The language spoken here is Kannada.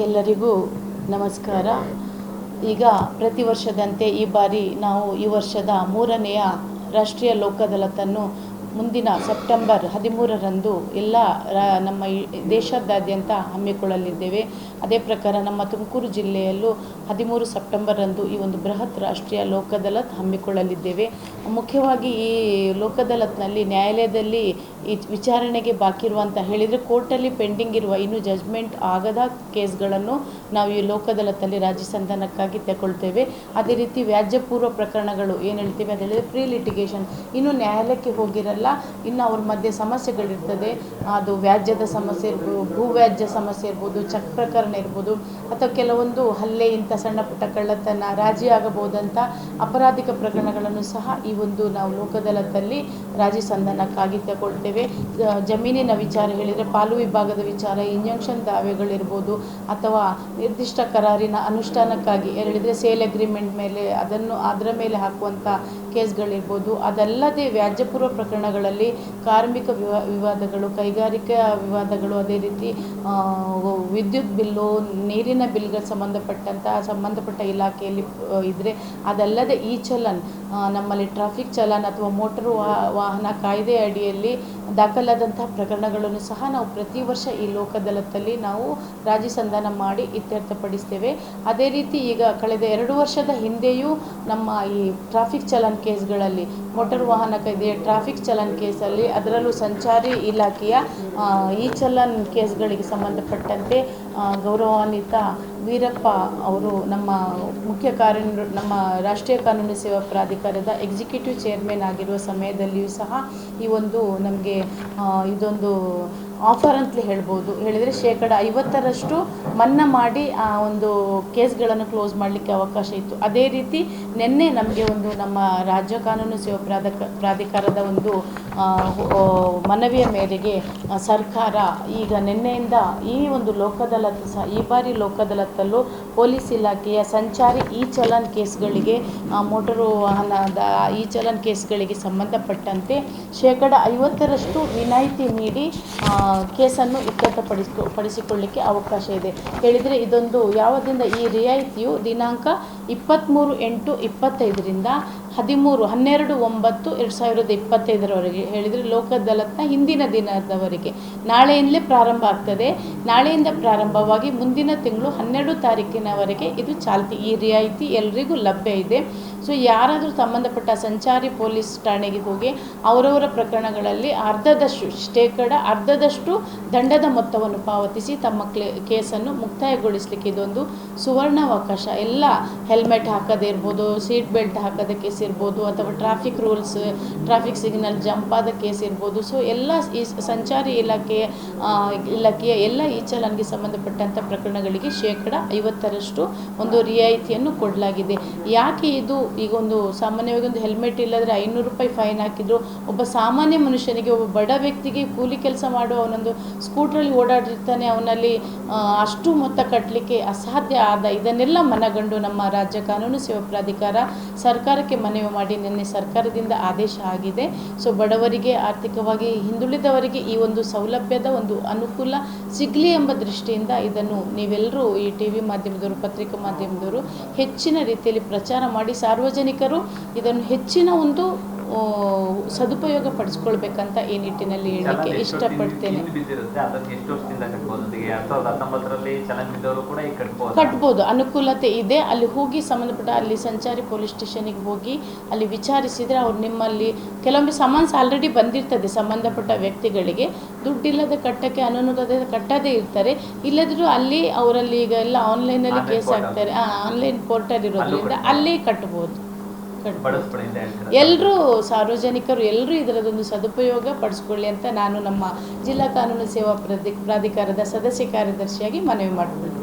ಎಲ್ಲರಿಗೂ ನಮಸ್ಕಾರ. ಈಗ ಪ್ರತಿ ವರ್ಷದಂತೆ ಈ ಬಾರಿ ನಾವು ಈ ವರ್ಷದ 3ನೆಯ ರಾಷ್ಟ್ರೀಯ ಲೋಕ ಅದಾಲತನ್ನು ಮುಂದಿನ ಸೆಪ್ಟೆಂಬರ್ 13ರಂದು ಎಲ್ಲ ನಮ್ಮ ದೇಶದಾದ್ಯಂತ ಹಮ್ಮಿಕೊಳ್ಳಲಿದ್ದೇವೆ. ಅದೇ ಪ್ರಕಾರ ನಮ್ಮ ತುಮಕೂರು ಜಿಲ್ಲೆಯಲ್ಲೂ 13 ಸೆಪ್ಟೆಂಬರ್ರಂದು ಈ ಒಂದು ಬೃಹತ್ ರಾಷ್ಟ್ರೀಯ ಲೋಕ ಅದಾಲತ್ ಹಮ್ಮಿಕೊಳ್ಳಲಿದ್ದೇವೆ. ಮುಖ್ಯವಾಗಿ ಈ ಲೋಕ ಅದಾಲತ್ನಲ್ಲಿ ನ್ಯಾಯಾಲಯದಲ್ಲಿ ಈ ವಿಚಾರಣೆಗೆ ಬಾಕಿ ಇರುವಂತ ಹೇಳಿದರೆ ಕೋರ್ಟಲ್ಲಿ ಪೆಂಡಿಂಗ್ ಇರುವ ಇನ್ನು ಜಜ್ಮೆಂಟ್ ಆಗದ ಕೇಸ್ಗಳನ್ನು ನಾವು ಈ ಲೋಕ ಅದಾಲತ್ನಲ್ಲಿ ರಾಜಿ ಸಂಧಾನಕ್ಕಾಗಿ ತಗೊಳ್ತೇವೆ. ಅದೇ ರೀತಿ ವ್ಯಾಜ್ಯಪೂರ್ವ ಪ್ರಕರಣಗಳು ಏನು ಹೇಳ್ತೀವಿ ಅದು ಹೇಳಿದರೆ ಪ್ರೀ ಲಿಟಿಗೇಷನ್, ಇನ್ನು ನ್ಯಾಯಾಲಯಕ್ಕೆ ಹೋಗಿರಲ್ಲ, ಇನ್ನು ಅವ್ರ ಮಧ್ಯೆ ಸಮಸ್ಯೆಗಳಿರ್ತದೆ. ಅದು ವ್ಯಾಜ್ಯದ ಸಮಸ್ಯೆ ಇರ್ಬೋದು, ಭೂ ವ್ಯಾಜ್ಯ ಸಮಸ್ಯೆ ಇರ್ಬೋದು, ಚೆಕ್ ಪ್ರಕರಣ ಇರ್ಬೋದು, ಅಥವಾ ಕೆಲವೊಂದು ಹಲ್ಲೆ, ಇಂಥ ಸಣ್ಣ ಪುಟ್ಟ ಕಳ್ಳತನ, ರಾಜಿ ಆಗಬಹುದಂಥ ಅಪರಾಧಿಕ ಪ್ರಕರಣಗಳನ್ನು ಸಹ ಈ ಒಂದು ನಾವು ಲೋಕ ಅದಾಲತಲ್ಲಿ ರಾಜಿ ಸಂಧಾನಕ್ಕಾಗಿ ತಗೊಳ್ತೇವೆ. ಜಮೀನಿನ ವಿಚಾರ ಹೇಳಿದರೆ ಪಾಲು ವಿಭಾಗದ ವಿಚಾರ, ಇಂಜಂಕ್ಷನ್ ದಾವೆಗಳಿರ್ಬೋದು, ಅಥವಾ ನಿರ್ದಿಷ್ಟ ಕರಾರಿನ ಅನುಷ್ಠಾನಕ್ಕಾಗಿ ಹೇಳಿದರೆ ಸೇಲ್ ಅಗ್ರಿಮೆಂಟ್ ಮೇಲೆ ಅದರ ಮೇಲೆ ಹಾಕುವಂಥ ಕೇಸ್ಗಳಿರ್ಬೋದು. ಅದಲ್ಲದೆ ವ್ಯಾಜ್ಯಪೂರ್ವ ಪ್ರಕರಣಗಳಲ್ಲಿ ಕಾರ್ಮಿಕ ವಿವಾದಗಳು, ಕೈಗಾರಿಕಾ ವಿವಾದಗಳು, ಅದೇ ರೀತಿ ವಿದ್ಯುತ್ ಬಿಲ್ಲು, ನೀರಿನ ಬಿಲ್ಗೆ ಸಂಬಂಧಪಟ್ಟ ಇಲಾಖೆಯಲ್ಲಿ ಇದ್ದರೆ, ಅದಲ್ಲದೆ ಈ ಚಲನ್ ನಮ್ಮಲ್ಲಿ ಟ್ರಾಫಿಕ್ ಚಲನ್ ಅಥವಾ ಮೋಟರು ವಾಹನ ಕಾಯ್ದೆ ಅಡಿಯಲ್ಲಿ ದಾಖಲಾದಂತಹ ಪ್ರಕರಣಗಳನ್ನು ಸಹ ನಾವು ಪ್ರತಿ ವರ್ಷ ಈ ಲೋಕ ಅದಾಲತಲ್ಲಿ ನಾವು ರಾಜಿ ಸಂಧಾನ ಮಾಡಿ ಇತ್ಯರ್ಥಪಡಿಸ್ತೇವೆ. ಅದೇ ರೀತಿ ಈಗ ಕಳೆದ 2 ವರ್ಷದ ಹಿಂದೆಯೂ ನಮ್ಮ ಈ ಟ್ರಾಫಿಕ್ ಚಲನ್ ಕೇಸ್ಗಳಲ್ಲಿ, ಮೋಟರ್ ವಾಹನ ಕಾಯ್ದೆ, ಟ್ರಾಫಿಕ್ ಚಲನ್ ಕೇಸಲ್ಲಿ, ಅದರಲ್ಲೂ ಸಂಚಾರಿ ಇಲಾಖೆಯ ಈ ಚಲನ್ ಕೇಸ್ಗಳಿಗೆ ಸಂಬಂಧಪಟ್ಟಂತೆ ಗೌರವಾನ್ವಿತ ವೀರಪ್ಪ ಅವರು ನಮ್ಮ ನಮ್ಮ ರಾಷ್ಟ್ರೀಯ ಕಾನೂನು ಸೇವಾ ಪ್ರಾಧಿಕಾರದ ಎಕ್ಸಿಕ್ಯೂಟಿವ್ ಚೇರ್ಮನ್ ಆಗಿರುವ ಸಮಯದಲ್ಲಿಯೂ ಸಹ ಈ ಒಂದು ನಮಗೆ ಇದೊಂದು ಆಫರ್ ಅಂತಲೇ ಹೇಳ್ಬೋದು. ಹೇಳಿದರೆ 50% ಮನ್ನಾ ಮಾಡಿ ಆ ಒಂದು ಕೇಸ್ಗಳನ್ನು ಕ್ಲೋಸ್ ಮಾಡಲಿಕ್ಕೆ ಅವಕಾಶ ಇತ್ತು. ಅದೇ ರೀತಿ ನಿನ್ನೆ ನಮಗೆ ಒಂದು ನಮ್ಮ ರಾಜ್ಯ ಕಾನೂನು ಸೇವಾ ಪ್ರಾಧಿಕಾರದ ಒಂದು ಮನವಿಯ ಮೇರೆಗೆ ಸರ್ಕಾರ ಈಗ ನಿನ್ನೆಯಿಂದ ಈ ಒಂದು ಲೋಕ ಅದಾಲತ್ ಸಹ ಈ ಬಾರಿ ಲೋಕ ಅದಾಲತಲ್ಲೂ ಪೊಲೀಸ್ ಇಲಾಖೆಯ ಸಂಚಾರಿ ಈ ಚಲನ್ ಕೇಸ್ಗಳಿಗೆ, ಮೋಟರು ವಾಹನದ ಈ ಚಲನ್ ಕೇಸ್ಗಳಿಗೆ ಸಂಬಂಧಪಟ್ಟಂತೆ 50% ವಿನಾಯಿತಿ ನೀಡಿ ಕೇಸನ್ನು ಇತ್ಯರ್ಥಪಡಿಸಿಕೊಳ್ಳಲಿಕ್ಕೆ ಅವಕಾಶ ಇದೆ. ಹೇಳಿದರೆ ಇದೊಂದು ಯಾವದಿಂದ ಈ ರಿಯಾಯಿತಿಯು ದಿನಾಂಕ 23/8/25ರಿಂದ 12/9/2025ರವರೆಗೆ ಹೇಳಿದರೆ ಲೋಕ ಅದಾಲತ್ನ ಹಿಂದಿನ ದಿನದವರೆಗೆ ನಾಳೆಯಿಂದಲೇ ಪ್ರಾರಂಭ ಆಗ್ತದೆ. ನಾಳೆಯಿಂದ ಪ್ರಾರಂಭವಾಗಿ ಮುಂದಿನ ತಿಂಗಳು 12 ತಾರೀಕಿನವರೆಗೆ ಇದು ಚಾಲ್ತಿ, ಈ ರಿಯಾಯಿತಿ ಎಲ್ರಿಗೂ ಲಭ್ಯ ಇದೆ. ಸೊ ಯಾರಾದರೂ ಸಂಬಂಧಪಟ್ಟ ಸಂಚಾರಿ ಪೊಲೀಸ್ ಠಾಣೆಗೆ ಹೋಗಿ ಅವರವರ ಪ್ರಕರಣಗಳಲ್ಲಿ ಅರ್ಧದಷ್ಟು ದಂಡದ ಮೊತ್ತವನ್ನು ಪಾವತಿಸಿ ತಮ್ಮ ಕೇಸನ್ನು ಮುಕ್ತಾಯಗೊಳಿಸಲಿಕ್ಕೆ ಇದೊಂದು ಸುವರ್ಣಾವಕಾಶ. ಎಲ್ಲ ಹೆಲ್ಮೆಟ್ ಹಾಕದೇ ಇರ್ಬೋದು, ಸೀಟ್ ಬೆಲ್ಟ್ ಹಾಕದ ಕೇಸ್ ಇರ್ಬೋದು, ಅಥವಾ traffic rules, traffic signal jump ಆದ ಕೇಸ್ ಇರ್ಬೋದು. ಸೊ ಎಲ್ಲ ಈ ಸಂಚಾರಿ ಇಲಾಖೆಯ ಎಲ್ಲ ಈ ಚಲನ್ಗೆ ಸಂಬಂಧಪಟ್ಟಂಥ ಪ್ರಕರಣಗಳಿಗೆ 50% ಒಂದು ರಿಯಾಯಿತಿಯನ್ನು ಕೊಡಲಾಗಿದೆ. ಯಾಕೆ ಇದು? ಈಗ ಒಂದು ಸಾಮಾನ್ಯವಾಗಿ ಒಂದು ಹೆಲ್ಮೆಟ್ ಇಲ್ಲದ್ರೆ 500 ರೂಪಾಯಿ ಫೈನ್ ಹಾಕಿದ್ರು ಒಬ್ಬ ಸಾಮಾನ್ಯ ಮನುಷ್ಯನಿಗೆ, ಒಬ್ಬ ಬಡ ವ್ಯಕ್ತಿಗೆ, ಕೂಲಿ ಕೆಲಸ ಮಾಡುವ ಅವನೊಂದು ಸ್ಕೂಟ್ರಲ್ಲಿ ಓಡಾಡಿರ್ತಾನೆ, ಅವನಲ್ಲಿ ಅಷ್ಟು ಮೊತ್ತ ಕಟ್ಟಲಿಕ್ಕೆ ಅಸಾಧ್ಯ ಆದ ಇದನ್ನೆಲ್ಲ ಮನಗಂಡು ನಮ್ಮ ರಾಜ್ಯ ಕಾನೂನು ಸೇವಾ ಪ್ರಾಧಿಕಾರ ಸರ್ಕಾರಕ್ಕೆ ಮನವಿ ಮಾಡಿ ನಿನ್ನೆ ಸರ್ಕಾರದಿಂದ ಆದೇಶ ಆಗಿದೆ. ಸೊ ಬಡವರಿಗೆ, ಆರ್ಥಿಕವಾಗಿ ಹಿಂದುಳಿದವರಿಗೆ ಈ ಒಂದು ಸೌಲಭ್ಯದ ಒಂದು ಅನುಕೂಲ ಸಿಗಲಿ ಎಂಬ ದೃಷ್ಟಿಯಿಂದ ಇದನ್ನು ನೀವೆಲ್ಲರೂ ಈ ಟಿವಿ ಮಾಧ್ಯಮದವರು, ಪತ್ರಿಕಾ ಮಾಧ್ಯಮದವರು ಹೆಚ್ಚಿನ ರೀತಿಯಲ್ಲಿ ಪ್ರಚಾರ ಮಾಡಿ ಸಾರ್ವಜನಿಕರು ಇದನ್ನು ಹೆಚ್ಚಿನ ಒಂದು ಸದುಪಯೋಗ ಪಡಿಸ್ಕೊಳ್ಬೇಕಂತ ಈ ನಿಟ್ಟಿನಲ್ಲಿ ಹೇಳಲಿಕ್ಕೆ ಇಷ್ಟಪಡ್ತೇನೆ. ಕಟ್ಬೋದು, ಅನುಕೂಲತೆ ಇದೆ. ಅಲ್ಲಿ ಹೋಗಿ ಸಂಬಂಧಪಟ್ಟ ಅಲ್ಲಿ ಸಂಚಾರಿ ಪೊಲೀಸ್ ಸ್ಟೇಷನಿಗೆ ಹೋಗಿ ಅಲ್ಲಿ ವಿಚಾರಿಸಿದರೆ ಅವ್ರು ನಿಮ್ಮಲ್ಲಿ ಕೆಲವೊಮ್ಮೆ ಸಮನ್ಸ್ ಆಲ್ರೆಡಿ ಬಂದಿರ್ತದೆ ಸಂಬಂಧಪಟ್ಟ ವ್ಯಕ್ತಿಗಳಿಗೆ, ದುಡ್ಡಿಲ್ಲದೆ ಕಟ್ಟಕ್ಕೆ ಅನುಕೂಲತೆ ಕಟ್ಟದೇ ಇರ್ತಾರೆ. ಇಲ್ಲದ್ರೂ ಅಲ್ಲಿ ಅವರಲ್ಲಿ ಈಗ ಎಲ್ಲ ಆನ್ಲೈನಲ್ಲಿ ಕೇಸ್ ಹಾಕ್ತಾರೆ, ಆನ್ಲೈನ್ ಪೋರ್ಟಲ್ ಇರೋದ್ರಿಂದ ಅಲ್ಲಿ ಕಟ್ಬೋದು. ಎಲ್ಲರೂ ಸಾರ್ವಜನಿಕರು ಎಲ್ಲರೂ ಇದರದೊಂದು ಸದುಪಯೋಗ ಪಡಿಸ್ಕೊಳ್ಳಿ ಅಂತ ನಾನು ನಮ್ಮ ಜಿಲ್ಲಾ ಕಾನೂನು ಸೇವಾ ಪ್ರಾಧಿಕಾರದ ಸದಸ್ಯ ಕಾರ್ಯದರ್ಶಿಯಾಗಿ ಮನವಿ ಮಾಡಿಕೊಳ್ತೀನಿ.